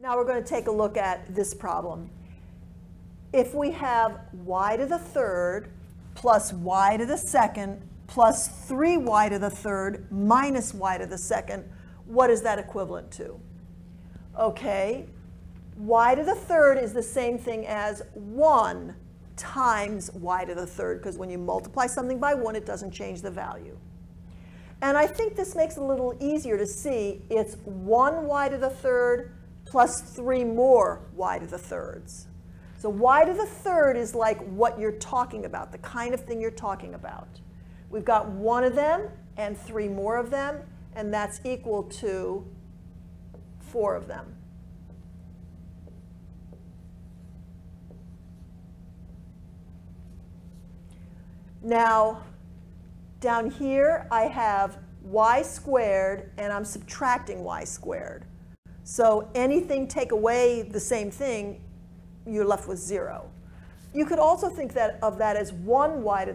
Now we're going to take a look at this problem. If we have y to the third plus y to the second plus 3y to the third minus y to the second, what is that equivalent to? Okay, y to the third is the same thing as 1 times y to the third, because when you multiply something by 1, it doesn't change the value. And I think this makes it a little easier to see. It's 1y to the third plus 3 more y to the thirds. So y to the third is like what you're talking about, the kind of thing you're talking about. We've got 1 of them and 3 more of them, and that's equal to 4 of them. Now, down here, I have y squared, and I'm subtracting y squared. So anything take away the same thing, you're left with 0. You could also think of that as 1y to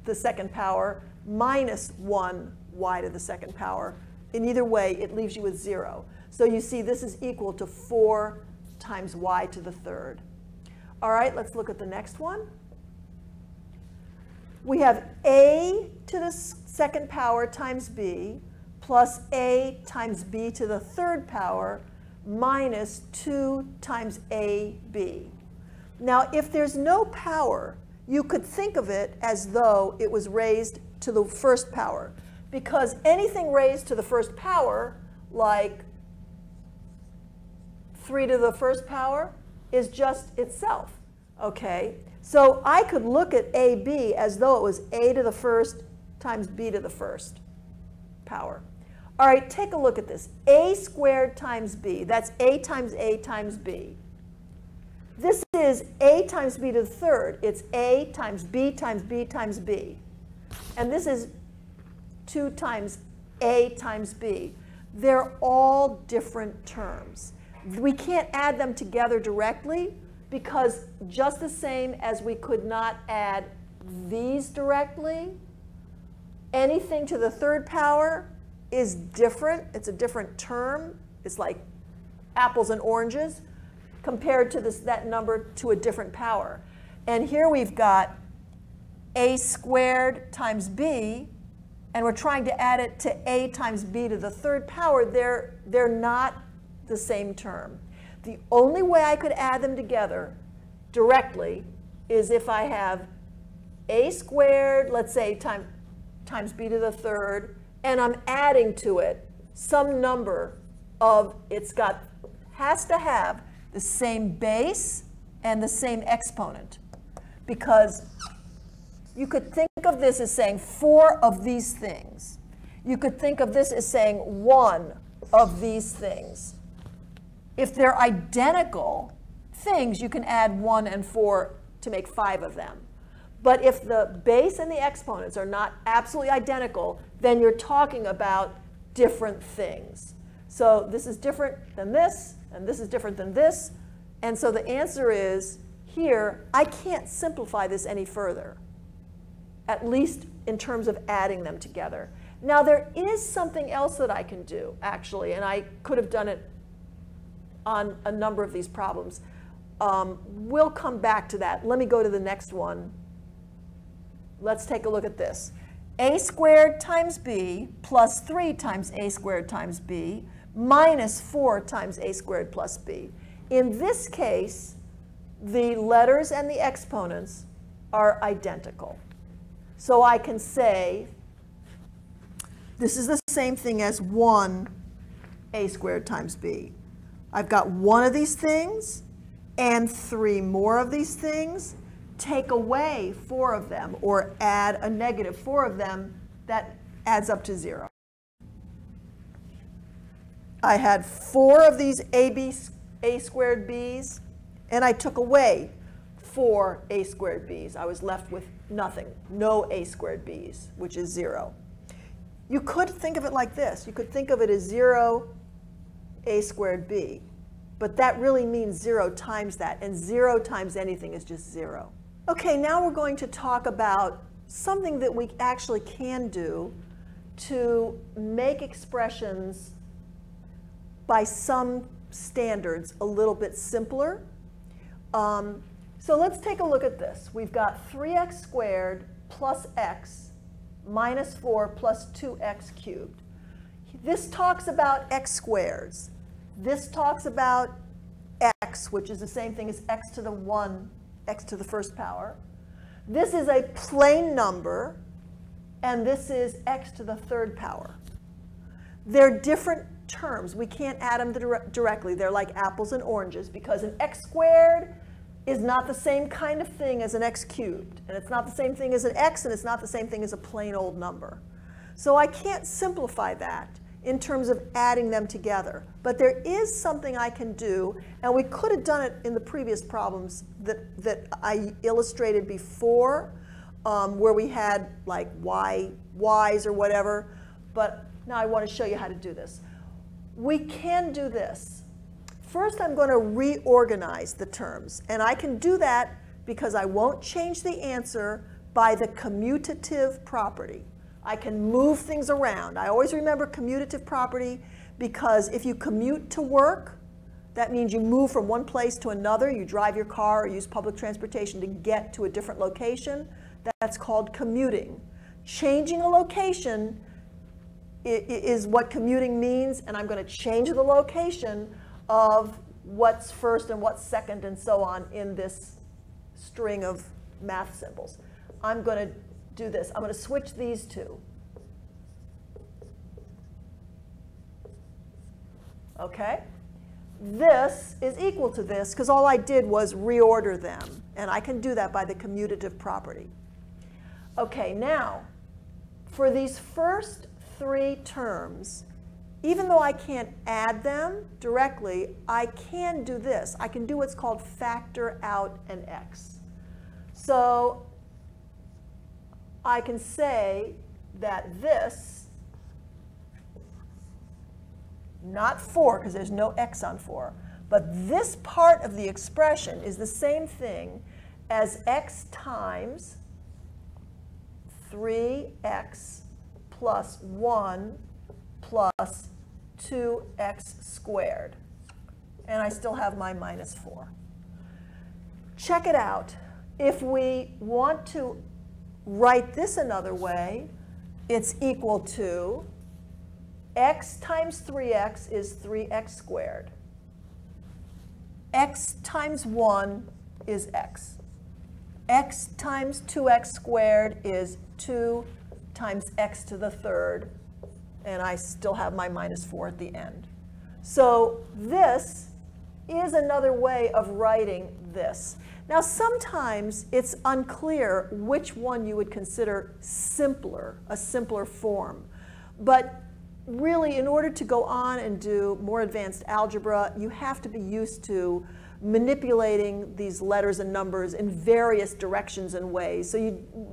the second power minus 1y to the second power. In either way, it leaves you with 0. So you see this is equal to 4 times y to the third. All right, let's look at the next one. We have a to the second power times b plus a times b to the third power minus 2 times ab. Now, if there's no power, you could think of it as though it was raised to the first power, because anything raised to the first power, like 3 to the first power, is just itself. Okay? So I could look at AB as though it was a to the first times b to the first power. All right, take a look at this. A squared times b, that's a times b. This is a times b to the third. It's a times b times b times b. And this is 2 times a times b. They're all different terms. We can't add them together directly, because just the same as we could not add these directly, anything to the third power is different. It's a different term. It's like apples and oranges compared to that number to a different power. And here we've got a squared times b, and we're trying to add it to a times b to the third power. They're not the same term. The only way I could add them together directly is if I have a squared, let's say, times b to the third, and I'm adding to it some number of, has to have the same base and the same exponent. Because you could think of this as saying 4 of these things. You could think of this as saying 1 of these things. If they're identical things, you can add 1 and 4 to make 5 of them. But if the base and the exponents are not absolutely identical, then you're talking about different things. So this is different than this, and this is different than this. And so the answer is, here, I can't simplify this any further, at least in terms of adding them together. Now, there is something else that I can do, actually, and I could have done it on a number of these problems. We'll come back to that. Let me go to the next one. Let's take a look at this. A squared times b plus 3 times a squared times b minus 4 times a squared plus b. In this case, the letters and the exponents are identical. So I can say this is the same thing as 1 a squared times b. I've got 1 of these things and 3 more of these things. Take away 4 of them, or add a negative 4 of them, that adds up to 0. I had 4 of these a squared b's, and I took away 4 a squared b's. I was left with nothing, no a squared b's, which is 0. You could think of it like this. You could think of it as 0 a squared b. But that really means 0 times that, and 0 times anything is just 0. Okay, now we're going to talk about something that we actually can do to make expressions by some standards a little bit simpler. So let's take a look at this. We've got 3x squared plus x minus 4 plus 2x cubed. This talks about x squareds. This talks about x, which is the same thing as x to the 1, x to the first power. This is a plain number, and this is x to the third power. They're different terms. We can't add them directly. They're like apples and oranges, because an x squared is not the same kind of thing as an x cubed. And it's not the same thing as an x, and it's not the same thing as a plain old number. So I can't simplify that in terms of adding them together. But there is something I can do, and we could have done it in the previous problems that I illustrated before, where we had like y's or whatever. But now I want to show you how to do this. We can do this. First, I'm going to reorganize the terms. And I can do that because I won't change the answer by the commutative property. I can move things around. I always remember commutative property because if you commute to work, that means you move from one place to another. You drive your car or use public transportation to get to a different location. That's called commuting. Changing a location is what commuting means, and I'm going to change the location of what's first and what's second and so on in this string of math symbols. I'm going to do this. I'm going to switch these two. Okay? This is equal to this because all I did was reorder them, and I can do that by the commutative property. Okay, now, for these first three terms, even though I can't add them directly, I can do this. I can do what's called factor out an x. So I can say that this, not 4, because there's no x on 4, but this part of the expression is the same thing as x times 3x plus 1 plus 2x squared. And I still have my minus 4. Check it out. If we want to write this another way, it's equal to x times 3x is 3x squared. X times 1 is x. X times 2x squared is 2 times x to the third, and I still have my minus 4 at the end. So this is another way of writing this. Now sometimes it's unclear which one you would consider simpler, a simpler form. But really, in order to go on and do more advanced algebra, you have to be used to manipulating these letters and numbers in various directions and ways. So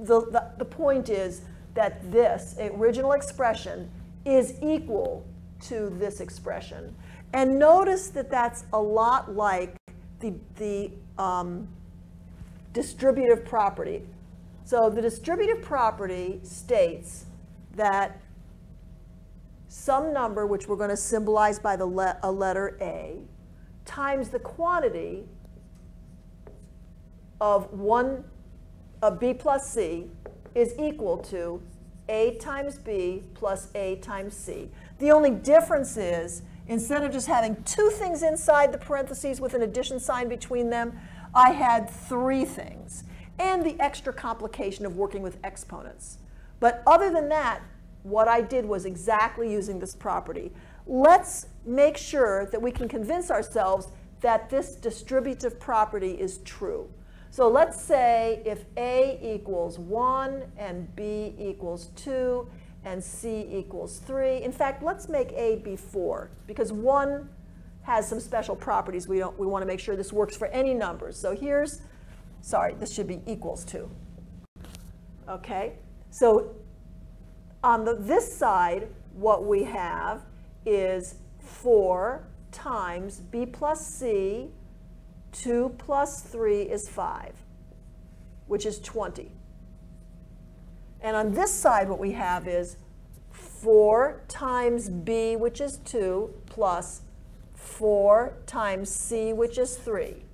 the point is that this original expression is equal to this expression. And notice that that's a lot like the distributive property. So the distributive property states that some number, which we're going to symbolize by a letter A, times the quantity of B plus C is equal to A times B plus A times C. The only difference is, instead of just having two things inside the parentheses with an addition sign between them, I had three things, and the extra complication of working with exponents. But other than that, what I did was exactly using this property. Let's make sure that we can convince ourselves that this distributive property is true. So let's say if A equals 1 and B equals 2 and C equals 3. In fact, let's make A be 4 because 1 has some special properties. We want to make sure this works for any numbers. So here's, sorry, this should be equals 2. Okay, so on this side, what we have is 4 times B plus C, 2 plus 3 is 5, which is 20. And on this side, what we have is 4 times B, which is 2, plus 4 times c, which is 3.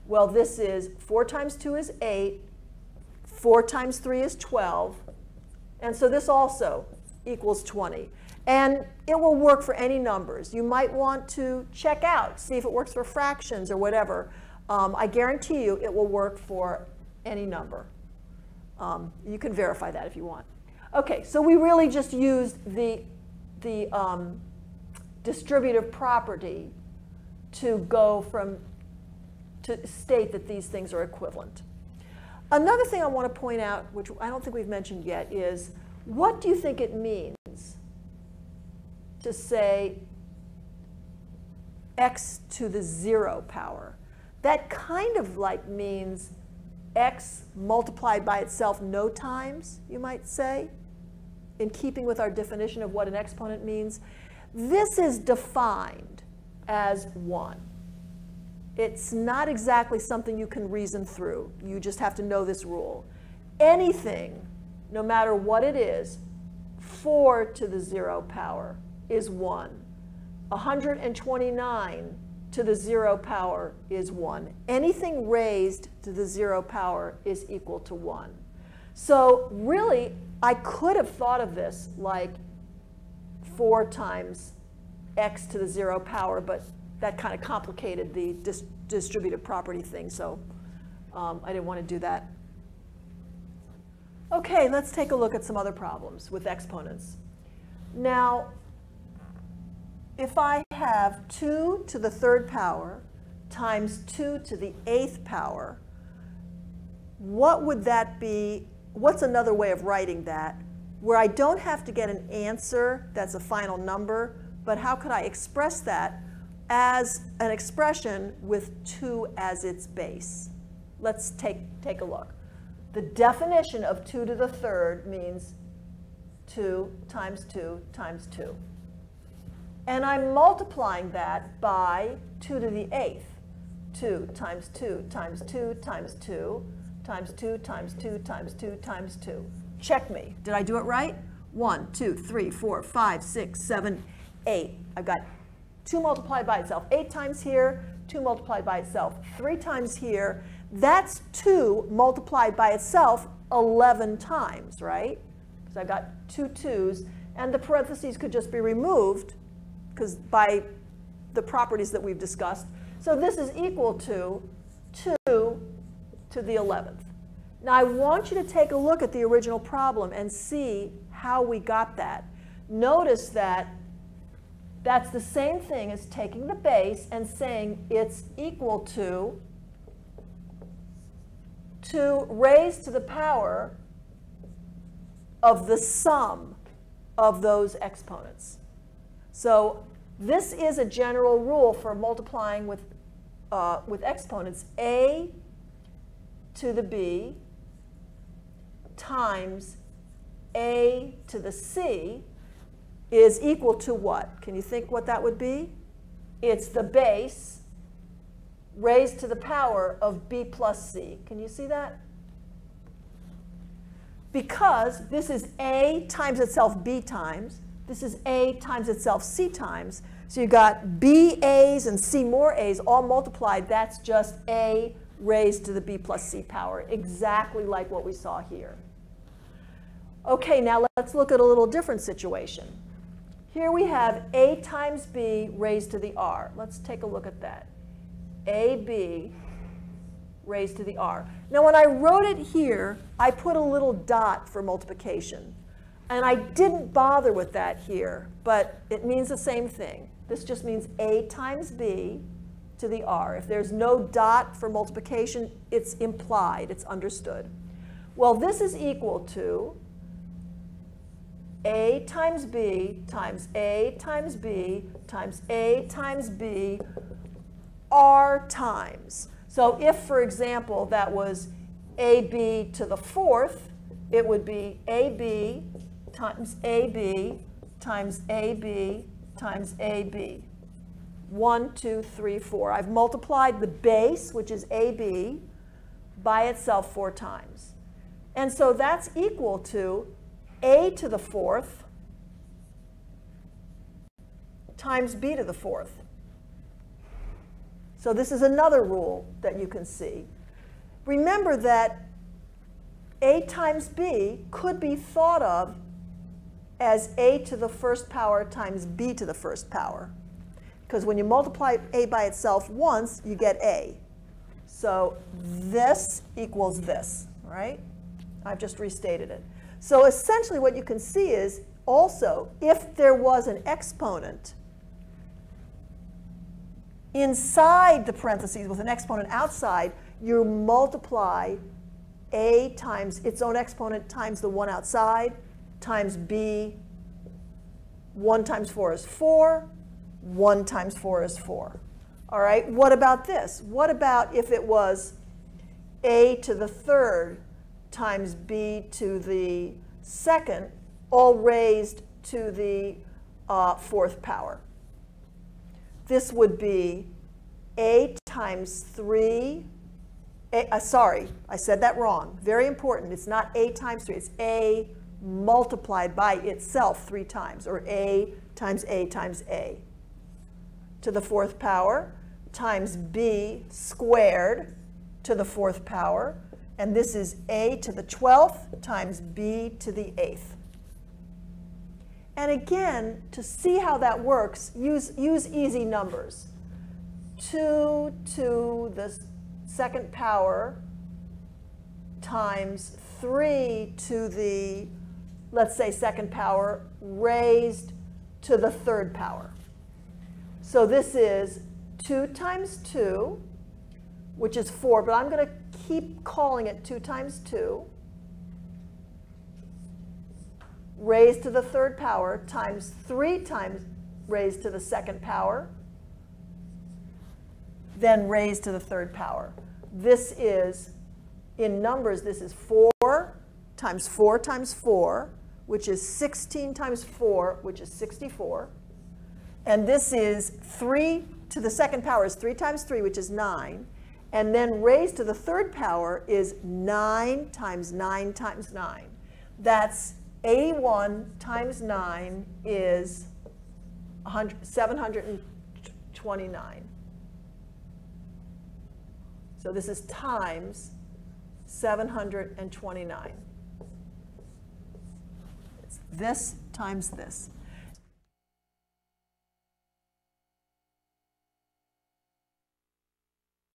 Well, this is 4 times 2 is 8. 4 times 3 is 12. And so this also equals 20. And it will work for any numbers. You might want to check out, see if it works for fractions or whatever. I guarantee you it will work for any number. You can verify that if you want. Okay, so we really just used the distributive property to state that these things are equivalent. Another thing I want to point out, which I don't think we've mentioned yet, is what do you think it means to say x to the 0 power? That kind of like means x multiplied by itself no times, you might say, in keeping with our definition of what an exponent means. This is defined as 1. It's not exactly something you can reason through. You just have to know this rule. Anything, no matter what it is, 4 to the 0 power is 1. 129 to the 0 power is 1. Anything raised to the 0 power is equal to 1. So really, I could have thought of this like 4 times x to the 0 power, but that kind of complicated the distributive property thing, so I didn't want to do that. Okay, let's take a look at some other problems with exponents. Now, if I have 2 to the 3rd power times 2 to the 8th power, what would that be? What's another way of writing that where I don't have to get an answer that's a final number, but how could I express that as an expression with 2 as its base? Let's take a look. The definition of 2 to the 3rd means 2 times 2 times 2. And I'm multiplying that by 2 to the 8th. 2 times 2 times 2 times 2 times 2 times 2 times 2 times 2. Check me. Did I do it right? 1, 2, 3, 4, 5, 6, 7, 8. I've got 2 multiplied by itself 8 times here, 2 multiplied by itself 3 times here. That's 2 multiplied by itself 11 times, right? Because I've got 2 2's, and the parentheses could just be removed because by the properties that we've discussed. So this is equal to 2 to the 11th. Now I want you to take a look at the original problem and see how we got that. Notice that that's the same thing as taking the base and saying it's equal to 2 raised to the power of the sum of those exponents. So this is a general rule for multiplying with exponents. A to the b times a to the c is equal to what? Can you think what that would be? It's the base raised to the power of b plus c. Can you see that? Because this is a times itself b times. This is a times itself c times. So you've got b a's and c more a's all multiplied. That's just a raised to the b plus c power, exactly like what we saw here. Okay, now let's look at a little different situation. Here we have a times b raised to the r. Let's take a look at that. ab raised to the r. Now when I wrote it here, I put a little dot for multiplication. And I didn't bother with that here, but it means the same thing. This just means a times b to the r. If there's no dot for multiplication, it's implied, it's understood. Well, this is equal to a times b times a times b times a times b r times. So if, for example, that was ab to the 4th, it would be ab times ab times ab times ab. 1, 2, 3, 4. I've multiplied the base, which is ab, by itself 4 times. And so that's equal to a to the 4th times b to the 4th. So this is another rule that you can see. Remember that a times b could be thought of as a to the first power times b to the first power. Because when you multiply a by itself once, you get a. So this equals this, right? I've just restated it. So essentially what you can see is also, if there was an exponent inside the parentheses with an exponent outside, you multiply a times its own exponent times the one outside times b. 1 times 4 is 4. 1 times 4 is 4. All right, what about this? What about if it was a to the third times b to the second, all raised to the fourth power? This would be a times 3. Sorry, I said that wrong. Very important. It's not a times 3. It's a multiplied by itself 3 times, or a times a times a to the fourth power times b squared to the fourth power. And this is a to the 12th times b to the 8th. And again, to see how that works, use easy numbers. 2 to the second power times 3 to the, let's say, second power raised to the third power. So this is 2 times 2, which is 4, but I'm going to keep calling it 2 times 2, raised to the third power times 3 times raised to the second power, then raised to the third power. This is, in numbers, this is 4 times 4 times 4, which is 16 times 4, which is 64. And this is 3 to the second power is 3 times 3, which is 9. And then raised to the third power is 9 times 9 times 9. That's 81 times 9 is 729. So this is times 729. It's this times this.